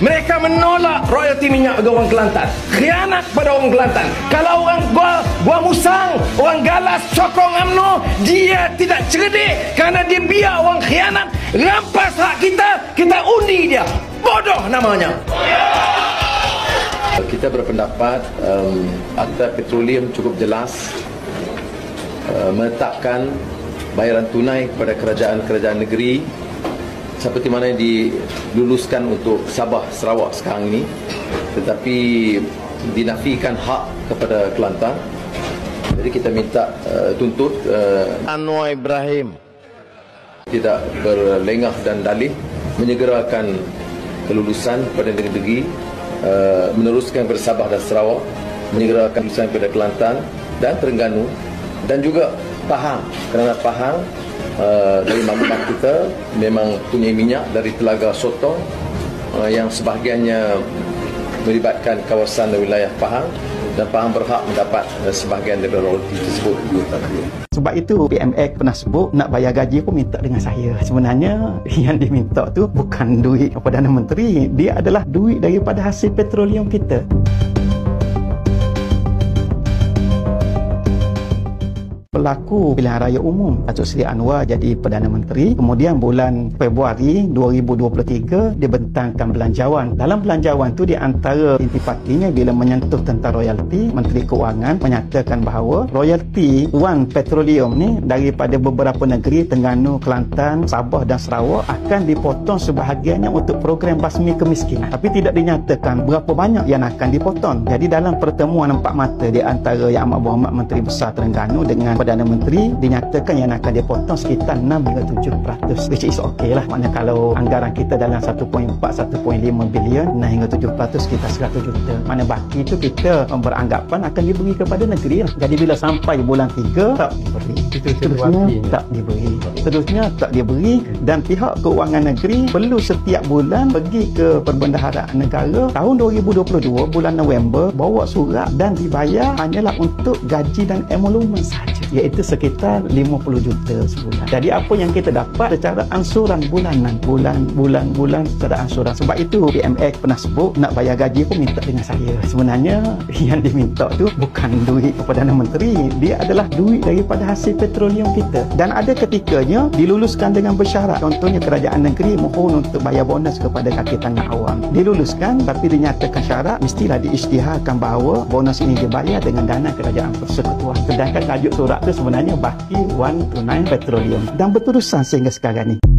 Mereka menolak royalti minyak bagi orang Kelantan. Khianat pada orang Kelantan. Kalau orang Gua Musang, orang Galas sokong UMNO, dia tidak cerdik kerana dia biar orang khianat rampas hak kita, kita undi dia. Bodoh namanya. Kita berpendapat Akta Petroleum cukup jelas menetapkan bayaran tunai kepada kerajaan-kerajaan negeri seperti mana yang diluluskan untuk Sabah Sarawak sekarang ini, tetapi dinafikan hak kepada Kelantan. Jadi kita minta tuntut Anwar Ibrahim tidak berlengah dan dalih, menyegerakan kelulusan pada negeri-negeri, meneruskan kepada Sabah dan Sarawak, menyegerakan kelulusan kepada Kelantan dan Terengganu, dan juga Pahang, kerana Pahang dari maklumat kita memang punya minyak dari Telaga Sotong yang sebahagiannya melibatkan kawasan dan wilayah Pahang, dan Pahang berhak mendapat sebahagian daripada royalti tersebut. Sebab itu PMX pernah sebut nak bayar gaji pun minta dengan saya. Sebenarnya yang diminta tu bukan duit Perdana Menteri, dia adalah duit daripada hasil petroleum kita. Berlaku pilihan raya umum, Datuk Seri Anwar jadi Perdana Menteri. Kemudian bulan Februari 2023 dibentangkan belanjawan. Dalam belanjawan tu di antara intipatinya bila menyentuh tentang royalti, Menteri Keuangan menyatakan bahawa royalti wang petroleum ni daripada beberapa negeri, Terengganu, Kelantan, Sabah dan Sarawak akan dipotong sebahagiannya untuk program basmi kemiskinan. Tapi tidak dinyatakan berapa banyak yang akan dipotong. Jadi dalam pertemuan empat mata di antara Yang Amat Berhormat Menteri Besar Terengganu dengan Perdana Menteri, dinyatakan yang akan dipotong sekitar 6 hingga 7%, which is okay lah. Maknanya kalau anggaran kita dalam 1.4-1.5 bilion, 6 hingga 7% sekitar 100 juta. Mana baki itu kita beranggapan akan diberi kepada negeri lah. Jadi bila sampai bulan 3 tak diberi, seterusnya tak diberi, seterusnya tak diberi, dan pihak keuangan negeri perlu setiap bulan pergi ke Perbendaharaan Negara. Tahun 2022 bulan November bawa surat dan dibayar hanyalah untuk gaji dan emolumen sahaja, iaitu sekitar 50 juta sebulan. Jadi apa yang kita dapat secara ansuran bulanan, bulan secara ansuran. Sebab itu PMX pernah sebut nak bayar gaji pun minta dengan saya. Sebenarnya yang diminta tu bukan duit Perdana Menteri, dia adalah duit daripada hasil petroleum kita. Dan ada ketikanya diluluskan dengan bersyarat. Contohnya kerajaan negeri mohon untuk bayar bonus kepada kaki tangan awam. Diluluskan tapi dinyatakan syarat mestilah diisytiharkan bahawa bonus ini dibayar dengan dana kerajaan persekutuan. Sedangkan tajuk surat itu sebenarnya baki wang tunai petroleum, dan berterusan sehingga sekarang ni.